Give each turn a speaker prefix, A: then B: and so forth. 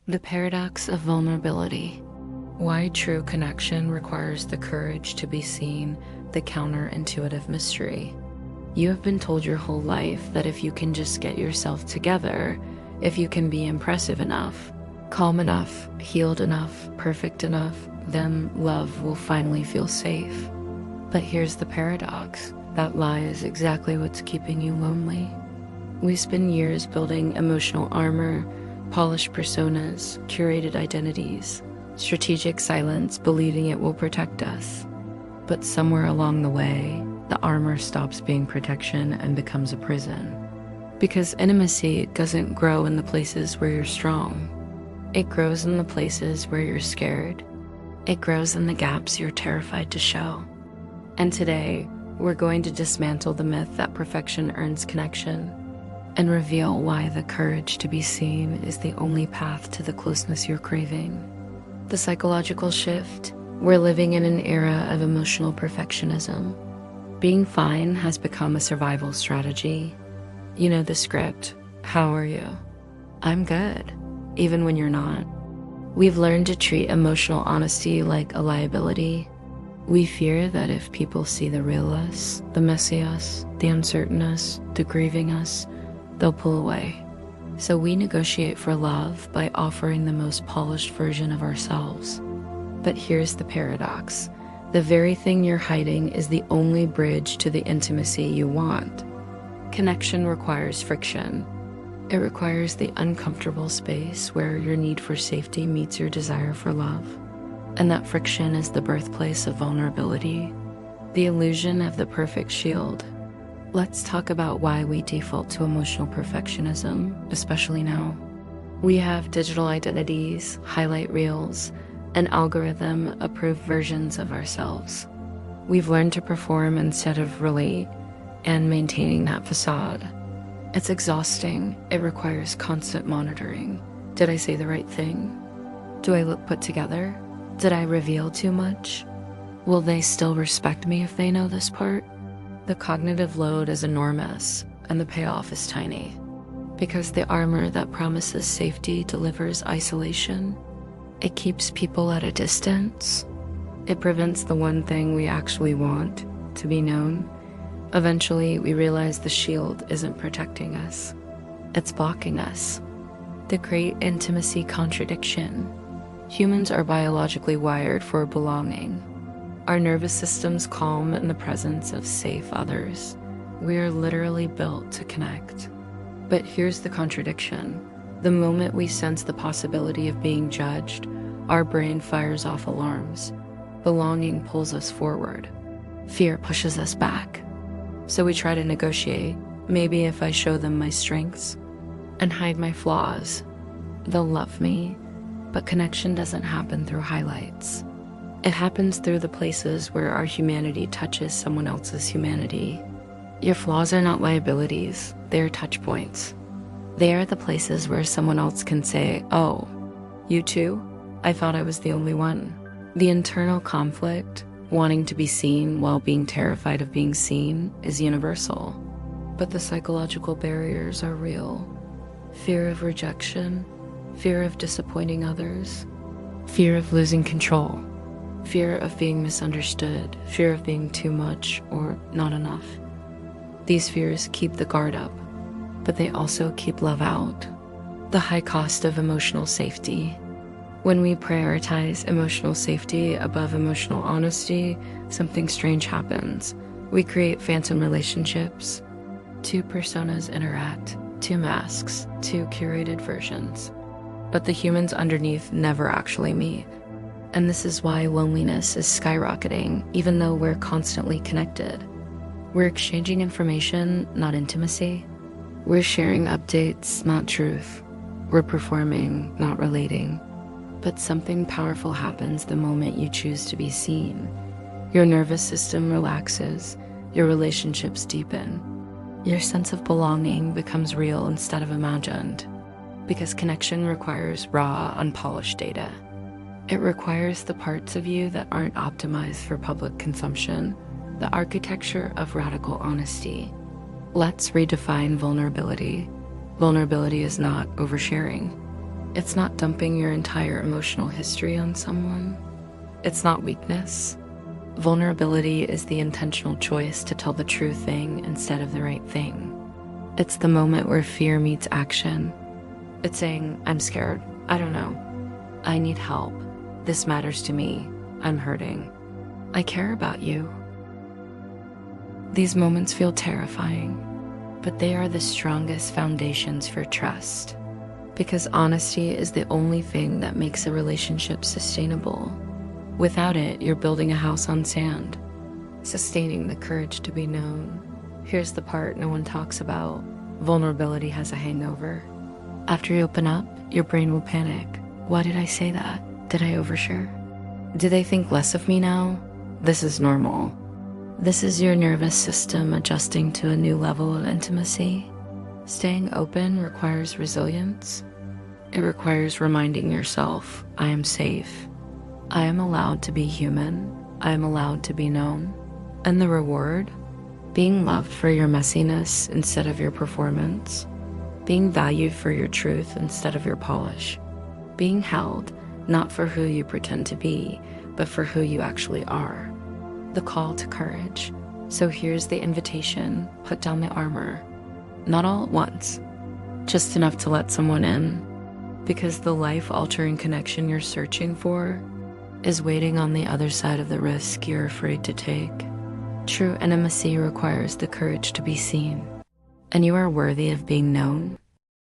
A: The paradox of vulnerability. Why true connection requires the courage to be seen, the counterintuitive mystery. You have been told your whole life that if you can just get yourself together, if you can be impressive enough, calm enough, healed enough, perfect enough, then love will finally feel safe. But here's the paradox. That lie is exactly what's keeping you lonely. We spend years building emotional armor, polished personas, curated identities, strategic silence, believing it will protect us. But somewhere along the way, the armor stops being protection and becomes a prison. Because intimacy doesn't grow in the places where you're strong. It grows in the places where you're scared. It grows in the gaps you're terrified to show. And today, we're going to dismantle the myth that perfection earns connection and reveal why the courage to be seen is the only path to the closeness you're craving. The psychological shift. We're living in an era of emotional perfectionism. Being fine has become a survival strategy. You know the script. How are you? I'm good, even when you're not. We've learned to treat emotional honesty like a liability. We fear that if people see the real us, the messy us, the uncertain us, the grieving us, they'll pull away. So we negotiate for love by offering the most polished version of ourselves. But here's the paradox. The very thing you're hiding is the only bridge to the intimacy you want. Connection requires friction. It requires the uncomfortable space where your need for safety meets your desire for love. And that friction is the birthplace of vulnerability, the illusion of the perfect shield. Let's talk about why we default to emotional perfectionism, especially now. We have digital identities, highlight reels, and algorithm-approved versions of ourselves. We've learned to perform instead of relate, and maintaining that facade. It's exhausting. It requires constant monitoring. Did I say the right thing? Do I look put together? Did I reveal too much? Will they still respect me if they know this part? The cognitive load is enormous, and the payoff is tiny. Because the armor that promises safety delivers isolation. It keeps people at a distance. It prevents the one thing we actually want, to be known. Eventually, we realize the shield isn't protecting us. It's blocking us. The great intimacy contradiction. Humans are biologically wired for belonging. Our nervous systems calm in the presence of safe others. We are literally built to connect. But here's the contradiction. The moment we sense the possibility of being judged, our brain fires off alarms. Belonging pulls us forward. Fear pushes us back. So we try to negotiate. Maybe if I show them my strengths and hide my flaws, they'll love me. But connection doesn't happen through highlights. It happens through the places where our humanity touches someone else's humanity. Your flaws are not liabilities, they are touch points. They are the places where someone else can say, oh, you too? I thought I was the only one. The internal conflict, wanting to be seen while being terrified of being seen, is universal. But the psychological barriers are real. Fear of rejection, fear of disappointing others, fear of losing control, fear of being misunderstood, fear of being too much or not enough. These fears keep the guard up, but they also keep love out. The high cost of emotional safety. When we prioritize emotional safety above emotional honesty, something strange happens. We create phantom relationships. Two personas interact, two masks, two curated versions. But the humans underneath never actually meet. And this is why loneliness is skyrocketing, even though we're constantly connected. We're exchanging information, not intimacy. We're sharing updates, not truth. We're performing, not relating. But something powerful happens the moment you choose to be seen. Your nervous system relaxes, your relationships deepen. Your sense of belonging becomes real instead of imagined. Because connection requires raw, unpolished data. It requires the parts of you that aren't optimized for public consumption, the architecture of radical honesty. Let's redefine vulnerability. Vulnerability is not oversharing. It's not dumping your entire emotional history on someone. It's not weakness. Vulnerability is the intentional choice to tell the true thing instead of the right thing. It's the moment where fear meets action. It's saying, I'm scared. I don't know. I need help. This matters to me. I'm hurting. I care about you. These moments feel terrifying, but they are the strongest foundations for trust. Because honesty is the only thing that makes a relationship sustainable. Without it, you're building a house on sand. Sustaining the courage to be known. Here's the part no one talks about. Vulnerability has a hangover. After you open up, your brain will panic. Why did I say that? Did I overshare? Do they think less of me now? This is normal. This is your nervous system adjusting to a new level of intimacy. Staying open requires resilience. It requires reminding yourself, I am safe. I am allowed to be human. I am allowed to be known. And the reward? Being loved for your messiness instead of your performance. Being valued for your truth instead of your polish. Being held, not for who you pretend to be, but for who you actually are. The call to courage. So here's the invitation. Put down the armor. Not all at once, just enough to let someone in. Because the life-altering connection you're searching for is waiting on the other side of the risk you're afraid to take. True intimacy requires the courage to be seen, and you are worthy of being known.